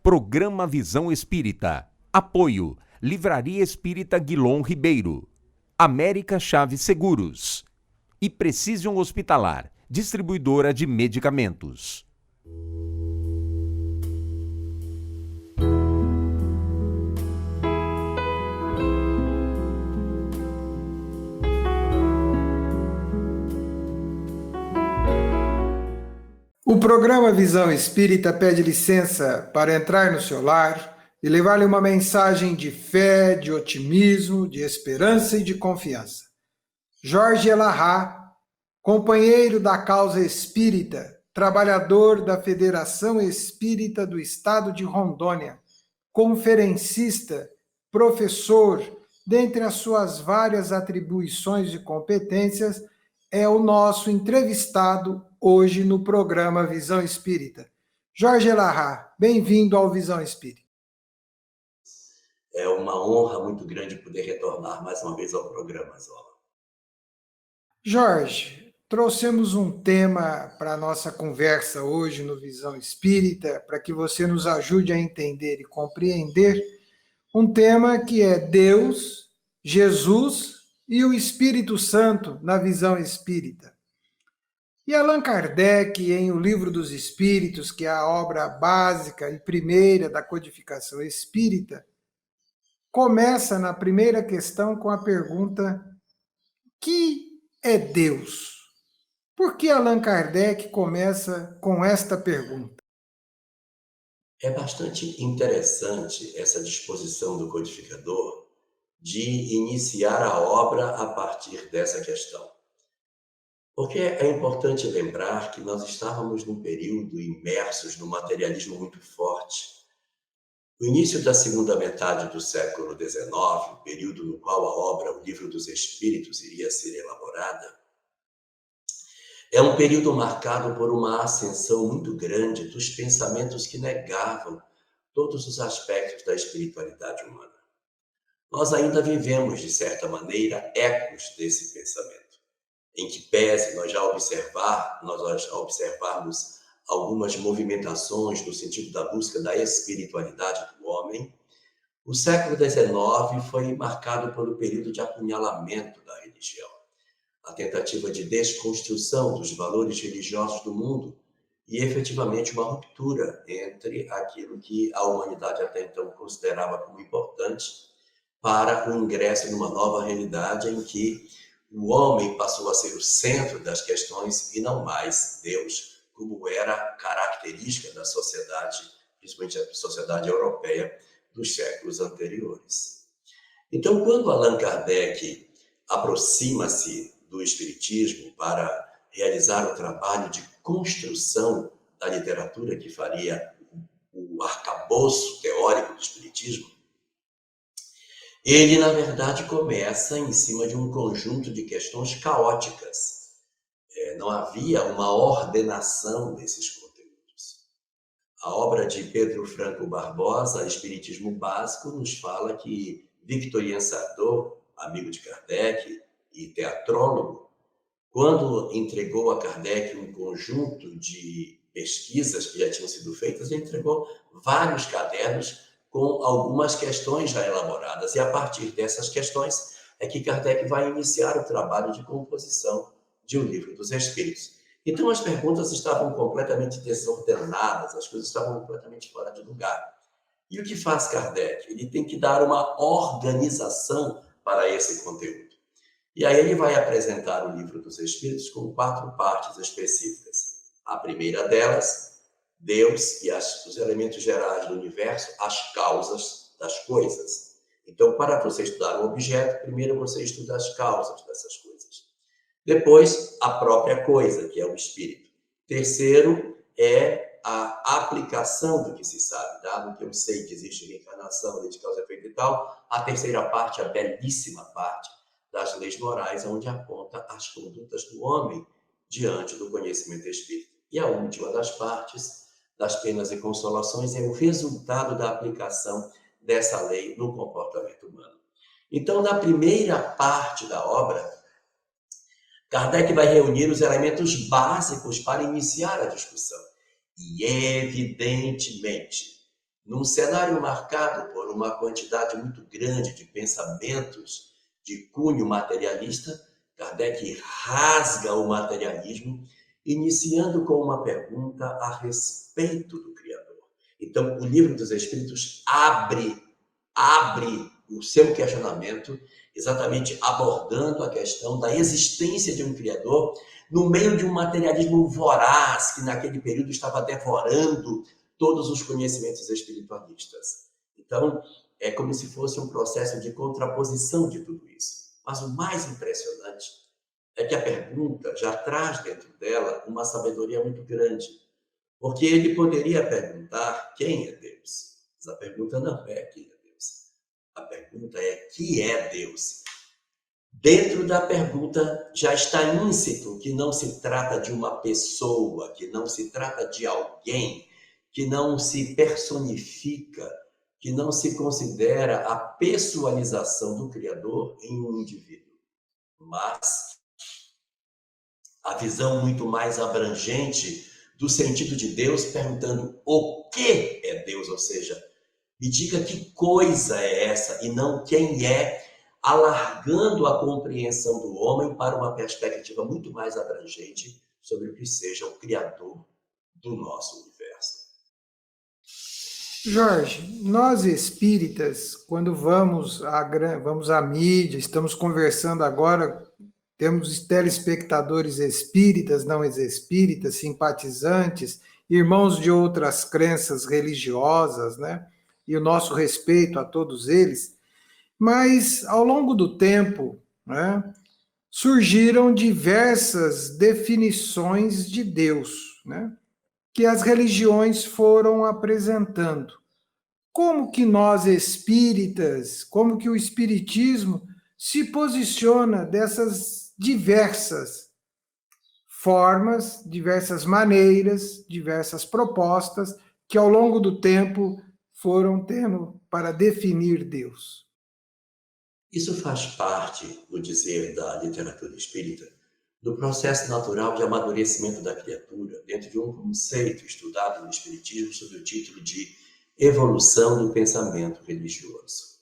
Programa Visão Espírita. Apoio: Livraria Espírita Guilom Ribeiro, América Chaves Seguros e Precision Hospitalar, distribuidora de medicamentos. O programa Visão Espírita pede licença para entrar no seu lar e levar-lhe uma mensagem de fé, de otimismo, de esperança e de confiança. Jorge Elahá, companheiro da causa espírita, trabalhador da Federação Espírita do Estado de Rondônia, conferencista, professor, dentre as suas várias atribuições e competências, é o nosso entrevistado hoje no programa Visão Espírita. Jorge Elahá, bem-vindo ao Visão Espírita. É uma honra muito grande poder retornar mais uma vez ao programa, Zola. Jorge, trouxemos um tema para a nossa conversa hoje no Visão Espírita, para que você nos ajude a entender e compreender um tema que é Deus, Jesus e o Espírito Santo na visão espírita. E Allan Kardec, em O Livro dos Espíritos, que é a obra básica e primeira da codificação espírita, começa na primeira questão com a pergunta: que é Deus? Por que Allan Kardec começa com esta pergunta? É bastante interessante essa disposição do codificador de iniciar a obra a partir dessa questão. Porque é importante lembrar que nós estávamos num período imersos no materialismo muito forte. O início da segunda metade do século XIX, o período no qual a obra O Livro dos Espíritos iria ser elaborada, é um período marcado por uma ascensão muito grande dos pensamentos que negavam todos os aspectos da espiritualidade humana. Nós ainda vivemos, de certa maneira, ecos desse pensamento, em que pese nós já observarmos algumas movimentações no sentido da busca da espiritualidade do homem, o século XIX foi marcado pelo período de apunhalamento da religião, a tentativa de desconstrução dos valores religiosos do mundo e, efetivamente, uma ruptura entre aquilo que a humanidade até então considerava como importante para o ingresso numa nova realidade em que o homem passou a ser o centro das questões e não mais Deus, como era característica da sociedade, principalmente a sociedade europeia dos séculos anteriores. Então, quando Allan Kardec aproxima-se do Espiritismo para realizar o trabalho de construção da literatura que faria o arcabouço teórico do Espiritismo, ele, na verdade, começa em cima de um conjunto de questões caóticas. Não havia uma ordenação desses conteúdos. A obra de Pedro Franco Barbosa, Espiritismo Básico, nos fala que Victor Sardou, amigo de Kardec e teatrólogo, quando entregou a Kardec um conjunto de pesquisas que já tinham sido feitas, ele entregou vários cadernos com algumas questões já elaboradas. E a partir dessas questões é que Kardec vai iniciar o trabalho de composição de O Livro dos Espíritos. Então as perguntas estavam completamente desordenadas, as coisas estavam completamente fora de lugar. E o que faz Kardec? Ele tem que dar uma organização para esse conteúdo. E aí ele vai apresentar O Livro dos Espíritos com 4 partes específicas. A primeira delas, Deus e os elementos gerais do universo, as causas das coisas. Então, para você estudar um objeto, primeiro você estuda as causas dessas coisas. Depois, a própria coisa, que é o espírito. Terceiro, é a aplicação do que se sabe, dado que eu sei que existe reencarnação, lei de causa e efeito e tal. A terceira parte, a belíssima parte das leis morais, onde aponta as condutas do homem diante do conhecimento espírita. E a última das partes, das penas e consolações, é o resultado da aplicação dessa lei no comportamento humano. Então, na primeira parte da obra, Kardec vai reunir os elementos básicos para iniciar a discussão. E, evidentemente, num cenário marcado por uma quantidade muito grande de pensamentos de cunho materialista, Kardec rasga o materialismo, iniciando com uma pergunta a respeito do Criador. Então, o Livro dos Espíritos abre o seu questionamento, exatamente abordando a questão da existência de um Criador no meio de um materialismo voraz que naquele período estava devorando todos os conhecimentos espiritualistas. Então, é como se fosse um processo de contraposição de tudo isso. Mas o mais impressionante é que a pergunta já traz dentro dela uma sabedoria muito grande, porque ele poderia perguntar quem é Deus. Mas a pergunta não é quem é Deus. A pergunta é que é Deus. Dentro da pergunta já está íncito que não se trata de uma pessoa, que não se trata de alguém, que não se personifica, que não se considera a pessoalização do Criador em um indivíduo, mas a visão muito mais abrangente do sentido de Deus, perguntando o que é Deus, ou seja, me diga que coisa é essa e não quem é, alargando a compreensão do homem para uma perspectiva muito mais abrangente sobre o que seja o Criador do nosso universo. Jorge, nós espíritas, quando vamos à mídia, estamos conversando agora, temos telespectadores espíritas, não espíritas, simpatizantes, irmãos de outras crenças religiosas, né? E o nosso respeito a todos eles. Mas, ao longo do tempo, né, surgiram diversas definições de Deus, né, que as religiões foram apresentando. Como que nós espíritas, como que o espiritismo se posiciona dessas diversas formas, diversas maneiras, diversas propostas que ao longo do tempo foram tendo para definir Deus? Isso faz parte, no dizer da literatura espírita, do processo natural de amadurecimento da criatura dentro de um conceito estudado no Espiritismo sob o título de evolução do pensamento religioso.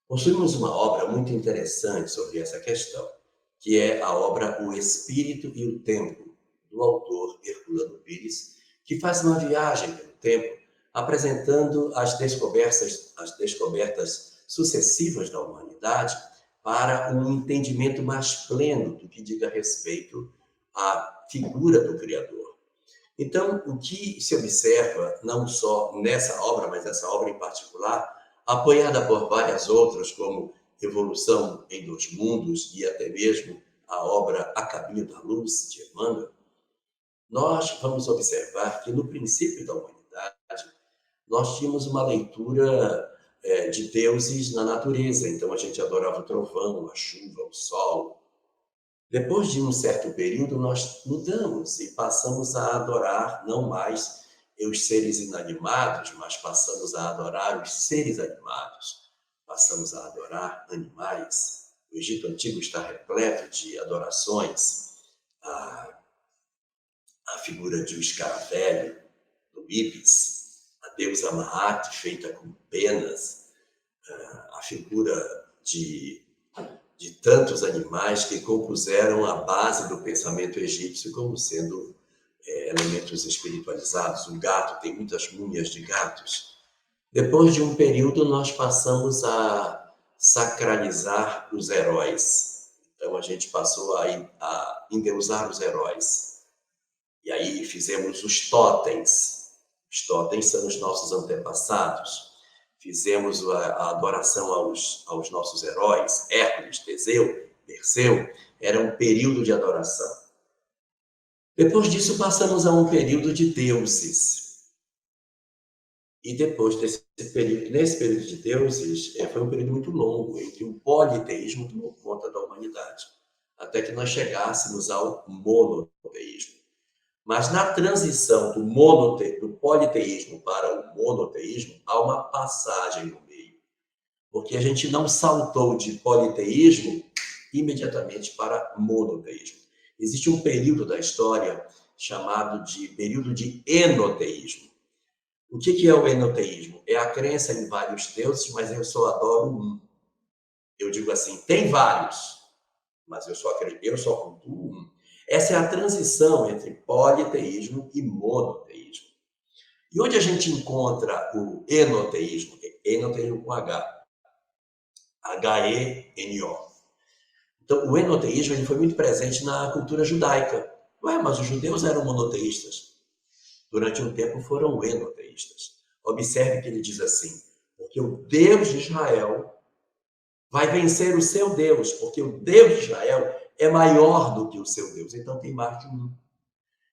Possuímos uma obra muito interessante sobre essa questão, que é a obra O Espírito e o Tempo, do autor Herculano Pires, que faz uma viagem pelo tempo, apresentando as descobertas sucessivas da humanidade para um entendimento mais pleno do que diga respeito à figura do Criador. Então, o que se observa, não só nessa obra, mas essa obra em particular, apoiada por várias outras, como Evolução em Dois Mundos e até mesmo a obra A Caminho da Luz, de Emmanuel, nós vamos observar que no princípio da humanidade, nós tínhamos uma leitura de deuses na natureza. Então, a gente adorava o trovão, a chuva, o sol. Depois de um certo período, nós mudamos e passamos a adorar não mais os seres inanimados, mas passamos a adorar os seres animados. Passamos a adorar animais. O Egito Antigo está repleto de adorações à figura de um escaravelho, do Ibis, a deusa Maat, feita com penas, a figura de tantos animais que compuseram a base do pensamento egípcio como sendo elementos espiritualizados. O gato, tem muitas múmias de gatos. Depois de um período, nós passamos a sacralizar os heróis. Então, a gente passou a endeusar os heróis. E aí fizemos os totens. Os totens são os nossos antepassados. Fizemos a adoração aos nossos heróis, Hércules, Teseu, Perseu. Era um período de adoração. Depois disso, passamos a um período de deuses. E depois nesse período de deuses, foi um período muito longo, em que o politeísmo tomou conta da humanidade, até que nós chegássemos ao monoteísmo. Mas na transição do politeísmo para o monoteísmo, há uma passagem no meio. Porque a gente não saltou de politeísmo imediatamente para monoteísmo. Existe um período da história chamado de período de enoteísmo. O que é o enoteísmo? É a crença em vários deuses, mas eu só adoro um. Eu digo assim, tem vários, mas eu só cultuo um. Essa é a transição entre politeísmo e monoteísmo. E onde a gente encontra o enoteísmo? Enoteísmo com H. H-E-N-O. Então, o enoteísmo ele foi muito presente na cultura judaica. Ué, mas os judeus eram monoteístas. Durante um tempo foram enoteístas. Observe que ele diz assim, porque o Deus de Israel vai vencer o seu Deus, porque o Deus de Israel é maior do que o seu Deus. Então tem mais de um.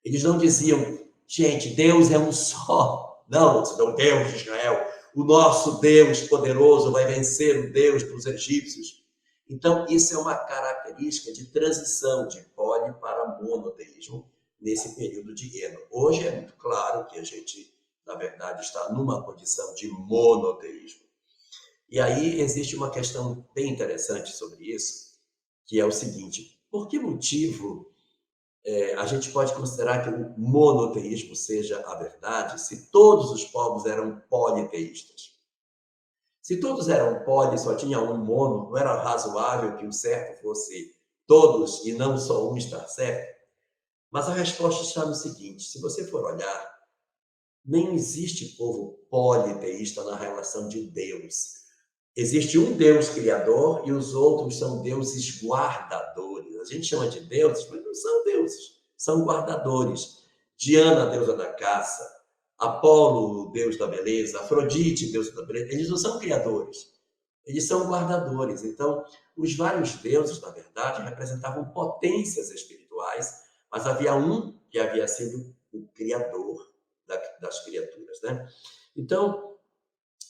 Eles não diziam, gente, Deus é um só. Não, o Deus de Israel, o nosso Deus poderoso vai vencer o Deus dos egípcios. Então, isso é uma característica de transição de poli para monoteísmo nesse período de Eno. Hoje é muito claro que a gente, na verdade, está numa condição de monoteísmo. E aí existe uma questão bem interessante sobre isso, que é o seguinte, por que motivo a gente pode considerar que o monoteísmo seja a verdade se todos os povos eram politeístas? Se todos eram poli, só tinha um mono, não era razoável que o certo fosse todos e não só um estar certo? Mas a resposta está no seguinte, se você for olhar, nem existe povo politeísta na relação de Deus. Existe um Deus criador e os outros são deuses guardadores. A gente chama de deuses, mas não são deuses, são guardadores. Diana, deusa da caça, Apolo, deus da beleza, Afrodite, deusa da beleza, eles não são criadores, eles são guardadores. Então, os vários deuses, na verdade, representavam potências espirituais, mas havia um que havia sido o criador das criaturas, né? Então,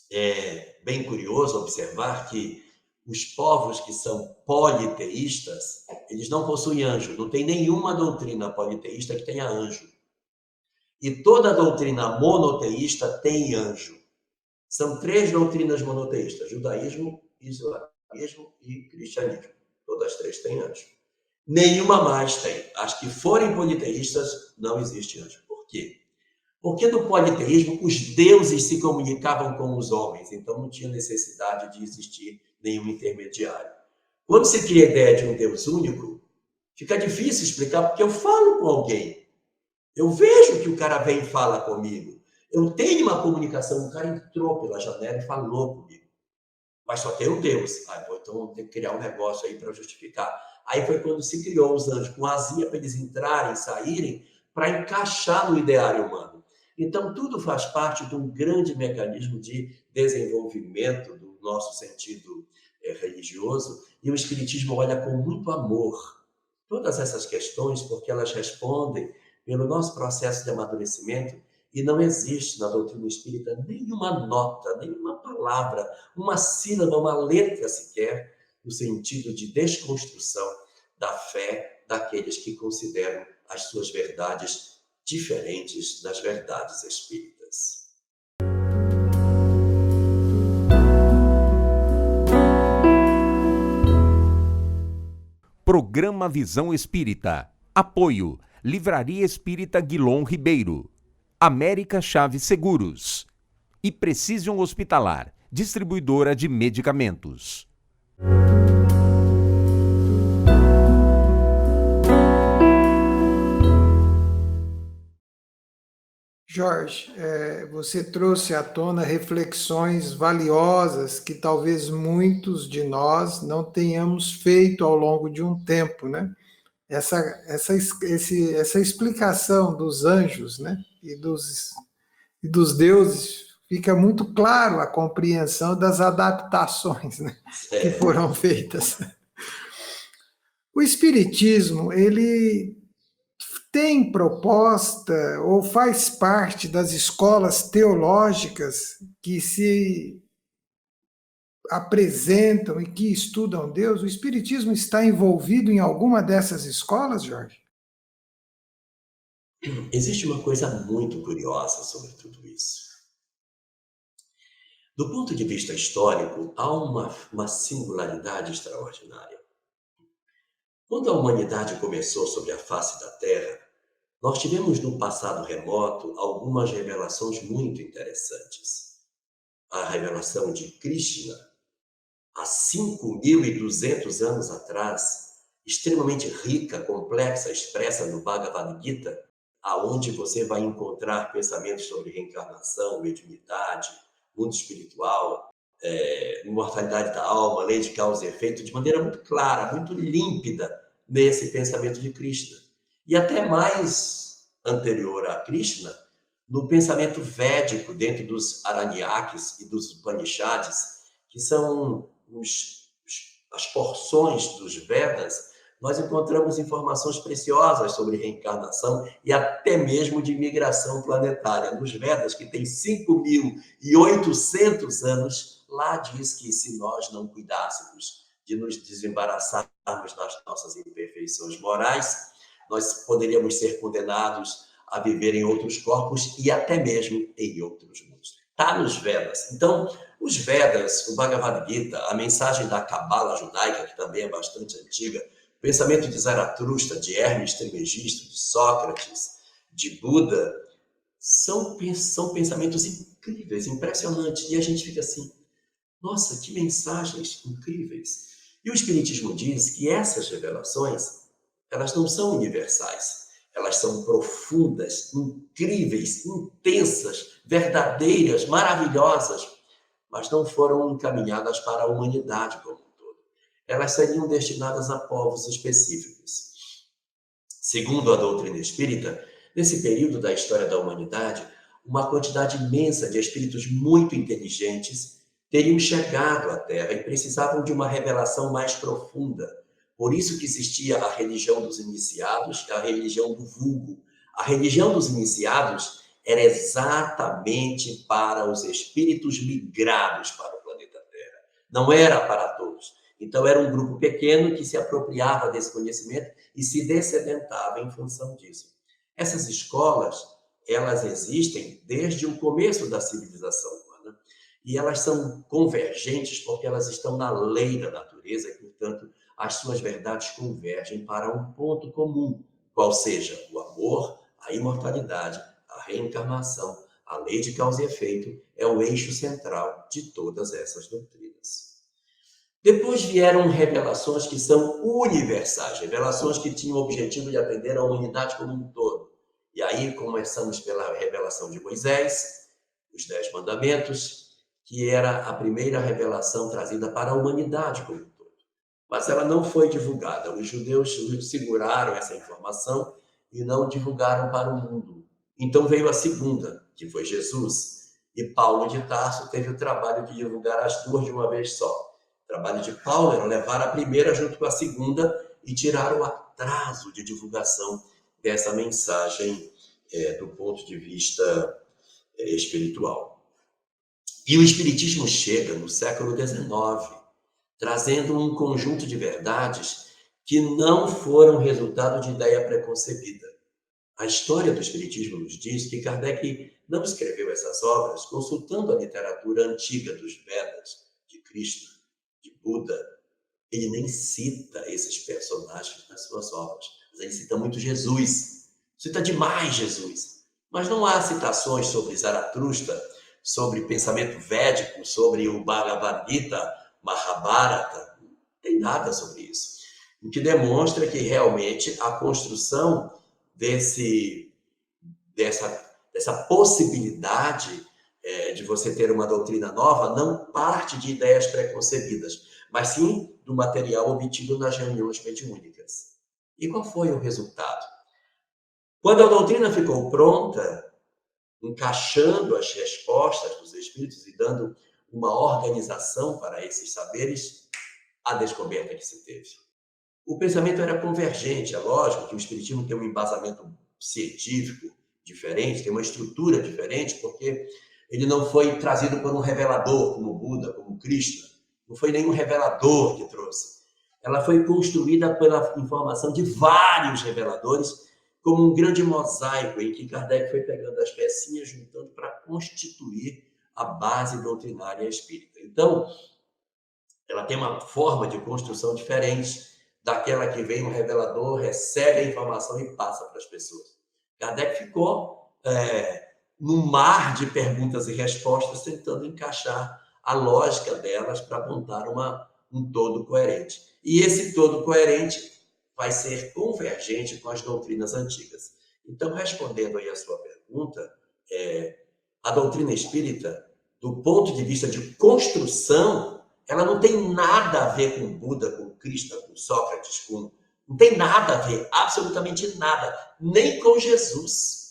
é bem curioso observar que os povos que são politeístas, eles não possuem anjo, não tem nenhuma doutrina politeísta que tenha anjo. E toda doutrina monoteísta tem anjo. São 3 doutrinas monoteístas, judaísmo, islamismo e cristianismo. Todas 3 têm anjo. Nenhuma mais tem. As que forem politeístas, não existe anjo. Por quê? Porque no politeísmo, os deuses se comunicavam com os homens, então não tinha necessidade de existir nenhum intermediário. Quando se cria a ideia de um Deus único, fica difícil explicar, porque eu falo com alguém. Eu vejo que o cara vem e fala comigo. Eu tenho uma comunicação, o cara entrou pela janela e falou comigo. Mas só tem um Deus. Então vamos ter que criar um negócio aí para justificar. Aí foi quando se criou os anjos com asinha para eles entrarem, saírem, para encaixar no ideário humano. Então, tudo faz parte de um grande mecanismo de desenvolvimento do nosso sentido religioso, e o Espiritismo olha com muito amor todas essas questões, porque elas respondem pelo nosso processo de amadurecimento, e não existe na doutrina espírita nenhuma nota, nenhuma palavra, uma sílaba, uma letra sequer, no sentido de desconstrução da fé daqueles que consideram as suas verdades diferentes das verdades espíritas. Programa Visão Espírita. Apoio. Livraria Espírita Guilom Ribeiro. América Chaves Seguros. E Precision Hospitalar. Distribuidora de medicamentos. Jorge, você trouxe à tona reflexões valiosas que talvez muitos de nós não tenhamos feito ao longo de um tempo, né? Essa explicação dos anjos, né? E dos deuses, fica muito claro a compreensão das adaptações, né? Que foram feitas. O Espiritismo, ele tem proposta ou faz parte das escolas teológicas que se apresentam e que estudam Deus? O Espiritismo está envolvido em alguma dessas escolas, Jorge? Existe uma coisa muito curiosa sobre tudo isso. Do ponto de vista histórico, há uma singularidade extraordinária. Quando a humanidade começou sobre a face da Terra, Nós tivemos no passado remoto algumas revelações muito interessantes. A revelação de Krishna, há 5.200 anos atrás, extremamente rica, complexa, expressa no Bhagavad Gita, aonde você vai encontrar pensamentos sobre reencarnação, mediunidade, mundo espiritual, imortalidade da alma, lei de causa e efeito, de maneira muito clara, muito límpida, nesse pensamento de Krishna. E até mais anterior a Krishna, no pensamento védico, dentro dos Aranyakis e dos Upanishads, que são as porções dos Vedas, nós encontramos informações preciosas sobre reencarnação e até mesmo de migração planetária. Nos Vedas, que tem 5.800 anos, lá diz que se nós não cuidássemos de nos desembaraçarmos das nossas imperfeições morais, nós poderíamos ser condenados a viver em outros corpos e até mesmo em outros mundos. Está nos Vedas. Então, os Vedas, o Bhagavad Gita, a mensagem da Cabala judaica, que também é bastante antiga, o pensamento de Zaratustra, de Hermes Trismegisto, de Sócrates, de Buda, são pensamentos incríveis, impressionantes. E a gente fica assim, nossa, que mensagens incríveis. E o Espiritismo diz que essas revelações, elas não são universais. Elas são profundas, incríveis, intensas, verdadeiras, maravilhosas, mas não foram encaminhadas para a humanidade como um todo. Elas seriam destinadas a povos específicos. Segundo a doutrina espírita, nesse período da história da humanidade, uma quantidade imensa de espíritos muito inteligentes teriam chegado à Terra e precisavam de uma revelação mais profunda. Por isso que existia a religião dos iniciados e a religião do vulgo. A religião dos iniciados era exatamente para os espíritos migrados para o planeta Terra. Não era para todos. Então, era um grupo pequeno que se apropriava desse conhecimento e se descedentava em função disso. Essas escolas, elas existem desde o começo da civilização humana e elas são convergentes porque elas estão na lei da natureza e, portanto, as suas verdades convergem para um ponto comum, qual seja o amor, a imortalidade, a reencarnação, a lei de causa e efeito é o eixo central de todas essas doutrinas. Depois vieram revelações que são universais, revelações que tinham o objetivo de atender a humanidade como um todo. E aí começamos pela revelação de Moisés, os 10 mandamentos, que era a primeira revelação trazida para a humanidade como um todo. Mas ela não foi divulgada. Os judeus seguraram essa informação e não divulgaram para o mundo. Então veio a segunda, que foi Jesus. E Paulo de Tarso teve o trabalho de divulgar as duas de uma vez só. O trabalho de Paulo era levar a primeira junto com a segunda e tirar o atraso de divulgação dessa mensagem do ponto de vista espiritual. E o Espiritismo chega no século XIX, trazendo um conjunto de verdades que não foram resultado de ideia preconcebida. A história do Espiritismo nos diz que Kardec não escreveu essas obras consultando a literatura antiga dos Vedas, de Krishna, de Buda. Ele nem cita esses personagens nas suas obras, mas ele cita muito Jesus. Cita demais Jesus. Mas não há citações sobre Zaratustra, sobre pensamento védico, sobre o Bhagavad Gita, Mahabharata, não tem nada sobre isso. O que demonstra que realmente a construção dessa possibilidade de você ter uma doutrina nova não parte de ideias preconcebidas, mas sim do material obtido nas reuniões mediúnicas. E qual foi o resultado? Quando a doutrina ficou pronta, encaixando as respostas dos espíritos e dando uma organização para esses saberes, a descoberta que se teve. O pensamento era convergente, é lógico que o espiritismo tem um embasamento científico diferente, tem uma estrutura diferente, porque ele não foi trazido por um revelador como Buda, como Krishna, não foi nenhum revelador que trouxe. Ela foi construída pela informação de vários reveladores, como um grande mosaico em que Kardec foi pegando as pecinhas, juntando para constituir a base doutrinária espírita. Então, ela tem uma forma de construção diferente daquela que vem um revelador, recebe a informação e passa para as pessoas. Kardec ficou num mar de perguntas e respostas, tentando encaixar a lógica delas para montar um todo coerente. E esse todo coerente vai ser convergente com as doutrinas antigas. Então, respondendo aí a sua pergunta, a doutrina espírita, do ponto de vista de construção, ela não tem nada a ver com Buda, com Krishna, com Sócrates, não tem nada a ver, absolutamente nada, nem com Jesus.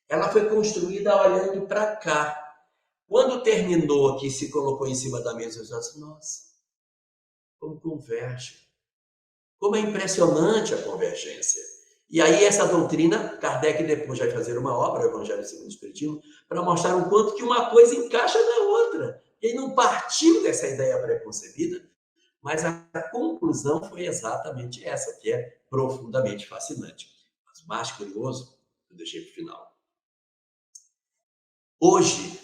Ela foi construída olhando para cá. Quando terminou, que se colocou em cima da mesa, eu disse, nossa, como converge. Como é impressionante a convergência. E aí essa doutrina, Kardec depois vai fazer uma obra, o Evangelho segundo o Espiritismo, para mostrar o quanto que uma coisa encaixa na outra. Ele não partiu dessa ideia preconcebida, mas a conclusão foi exatamente essa, que é profundamente fascinante. Mas o mais curioso, eu deixei para o final. Hoje,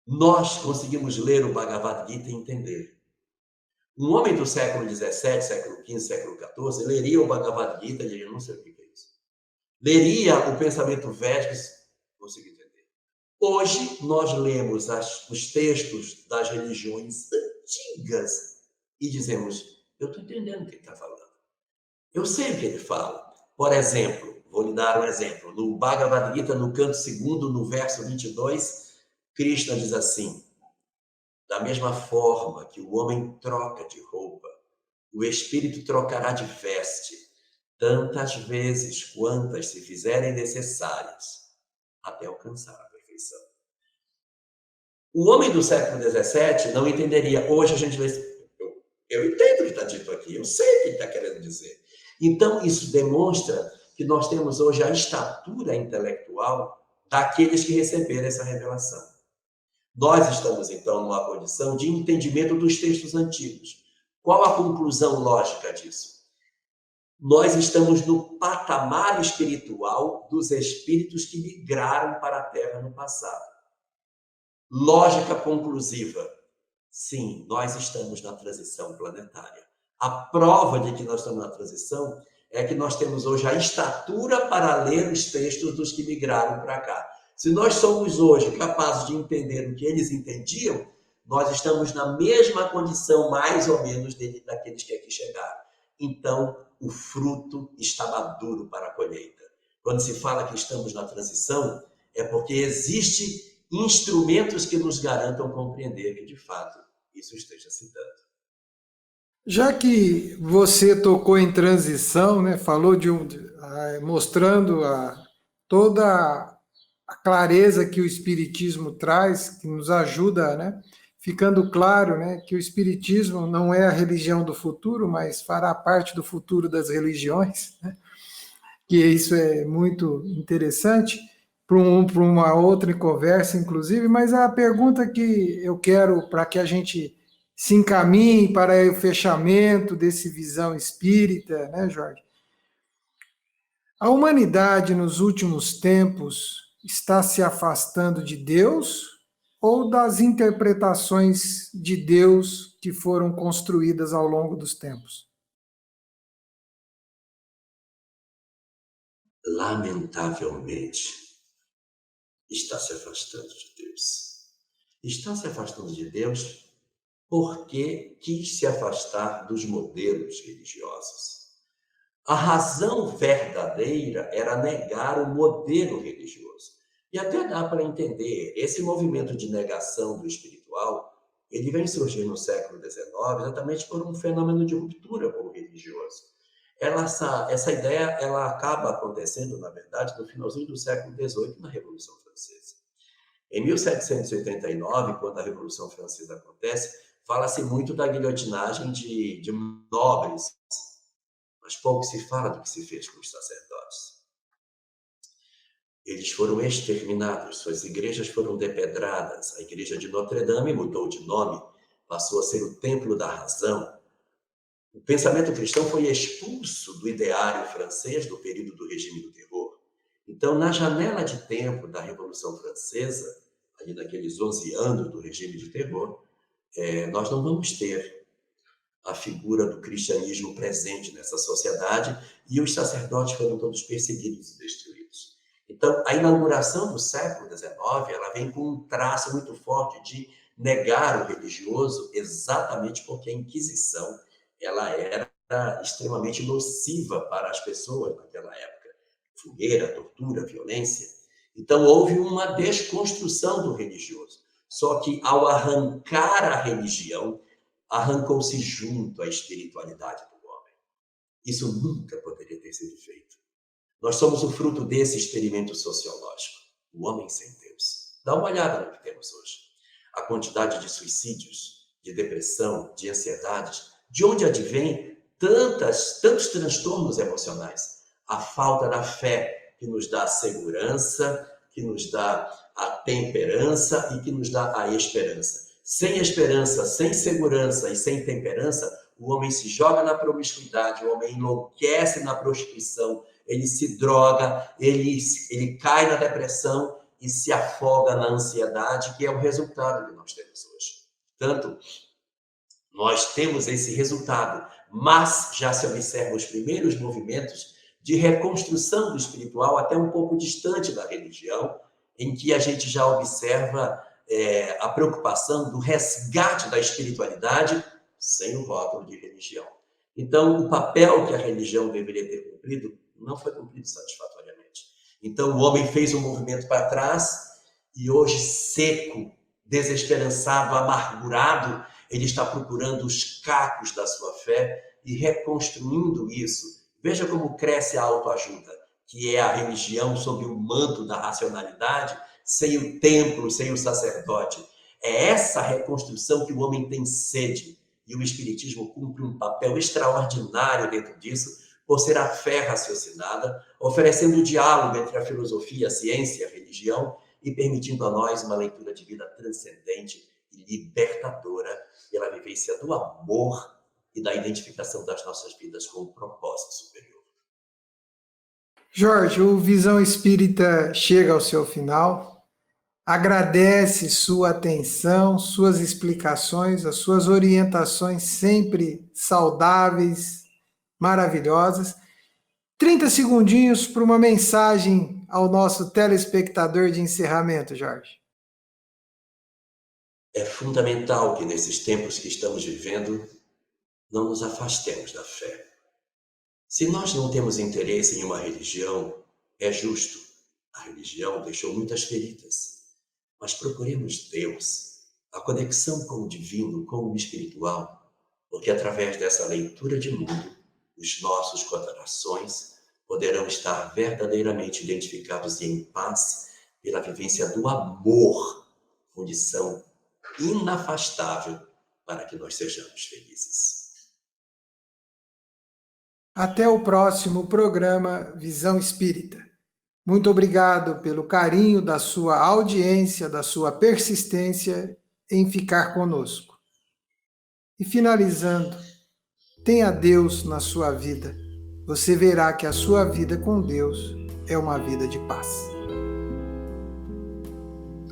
nós conseguimos ler o Bhagavad Gita e entender. Um homem do século XVII, século XV, século XIV, leria o Bhagavad Gita e diria, não sei o que é isso. Leria o pensamento védico, consegui entender. Hoje, nós lemos os textos das religiões antigas e dizemos, eu estou entendendo o que ele está falando. Eu sei o que ele fala. Por exemplo, vou lhe dar um exemplo. No Bhagavad Gita, no canto 2º, no verso 22, Krishna diz assim, da mesma forma que o homem troca de roupa, o espírito trocará de veste, tantas vezes quantas se fizerem necessárias, até alcançar a perfeição. O homem do século XVII não entenderia. Hoje a gente lê, eu entendo o que está dito aqui, eu sei o que ele está querendo dizer. Então, isso demonstra que nós temos hoje a estatura intelectual daqueles que receberam essa revelação. Nós estamos, então, numa condição de entendimento dos textos antigos. Qual a conclusão lógica disso? Nós estamos no patamar espiritual dos espíritos que migraram para a Terra no passado. Lógica conclusiva. Sim, nós estamos na transição planetária. A prova de que nós estamos na transição é que nós temos hoje a estatura para ler os textos dos que migraram para cá. Se nós somos hoje capazes de entender o que eles entendiam, nós estamos na mesma condição, mais ou menos, daqueles que aqui chegaram. Então, o fruto está maduro para a colheita. Quando se fala que estamos na transição, é porque existem instrumentos que nos garantam compreender que, de fato, isso esteja se dando. Já que você tocou em transição, né, falou mostrando toda a clareza que o Espiritismo traz, que nos ajuda, né, ficando claro, né, que o Espiritismo não é a religião do futuro, mas fará parte do futuro das religiões, né, que isso é muito interessante, para uma outra conversa, inclusive, mas a pergunta que eu quero para que a gente se encaminhe para o fechamento desse visão espírita, né, Jorge? A humanidade nos últimos tempos está se afastando de Deus ou das interpretações de Deus que foram construídas ao longo dos tempos? Lamentavelmente, está se afastando de Deus. Está se afastando de Deus porque quis se afastar dos modelos religiosos. A razão verdadeira era negar o modelo religioso. E até dá para entender, esse movimento de negação do espiritual, ele vem surgir no século XIX exatamente por um fenômeno de ruptura com o religioso. Essa ideia ela acaba acontecendo, na verdade, no finalzinho do século XVIII, na Revolução Francesa. Em 1789, quando a Revolução Francesa acontece, fala-se muito da guilhotinagem de nobres, mas pouco se fala do que se fez com os sacerdotes. Eles foram exterminados, suas igrejas foram depedradas. A igreja de Notre-Dame mudou de nome, passou a ser o templo da razão. O pensamento cristão foi expulso do ideário francês do período do regime do terror. Então, na janela de tempo da Revolução Francesa, ali naqueles 11 anos do regime de terror, nós não vamos ter a figura do cristianismo presente nessa sociedade e os sacerdotes foram todos perseguidos e destruídos. Então, a inauguração do século XIX, ela vem com um traço muito forte de negar o religioso, exatamente porque a Inquisição ela era extremamente nociva para as pessoas naquela época. Fogueira, tortura, violência. Então, houve uma desconstrução do religioso. Só que, ao arrancar a religião, arrancou-se junto a espiritualidade do homem. Isso nunca poderia ter sido feito. Nós somos o fruto desse experimento sociológico, o homem sem Deus. Dá uma olhada no que temos hoje. A quantidade de suicídios, de depressão, de ansiedades, de onde advém tantos transtornos emocionais. A falta da fé que nos dá a segurança, que nos dá a temperança e que nos dá a esperança. Sem esperança, sem segurança e sem temperança, o homem se joga na promiscuidade, o homem enlouquece na prostituição, ele se droga, ele cai na depressão e se afoga na ansiedade, que é o resultado que nós temos hoje. Portanto, nós temos esse resultado, mas já se observam os primeiros movimentos de reconstrução do espiritual, até um pouco distante da religião, em que a gente já observa a preocupação do resgate da espiritualidade sem o rótulo de religião. Então, o papel que a religião deveria ter cumprido não foi cumprido satisfatoriamente. Então, o homem fez um movimento para trás e hoje, seco, desesperançado, amargurado, ele está procurando os cacos da sua fé e reconstruindo isso. Veja como cresce a autoajuda, que é a religião sob o manto da racionalidade, sem o templo, sem o sacerdote. É essa reconstrução que o homem tem sede. E o Espiritismo cumpre um papel extraordinário dentro disso, por ser a fé raciocinada, oferecendo o diálogo entre a filosofia, a ciência e a religião e permitindo a nós uma leitura de vida transcendente e libertadora pela vivência do amor e da identificação das nossas vidas com um propósito superior. Jorge, o Visão Espírita chega ao seu final. Agradece sua atenção, suas explicações, as suas orientações sempre saudáveis, maravilhosas. 30 segundinhos para uma mensagem ao nosso telespectador de encerramento, Jorge. É fundamental que nesses tempos que estamos vivendo, não nos afastemos da fé. Se nós não temos interesse em uma religião, é justo. A religião deixou muitas feridas. Mas procuremos Deus, a conexão com o divino, com o espiritual, porque através dessa leitura de mundo, os nossos corações poderão estar verdadeiramente identificados e em paz pela vivência do amor, condição inafastável para que nós sejamos felizes. Até o próximo programa Visão Espírita. Muito obrigado pelo carinho da sua audiência, da sua persistência em ficar conosco. E finalizando, tenha Deus na sua vida. Você verá que a sua vida com Deus é uma vida de paz.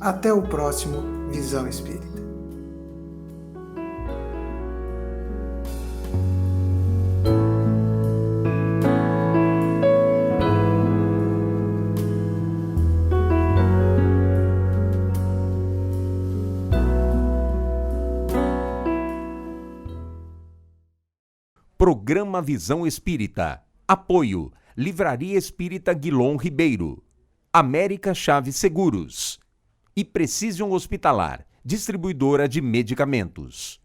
Até o próximo Visão Espírita. Programa Visão Espírita. Apoio. Livraria Espírita Guilom Ribeiro. América Chaves Seguros. E Precision Hospitalar, distribuidora de medicamentos.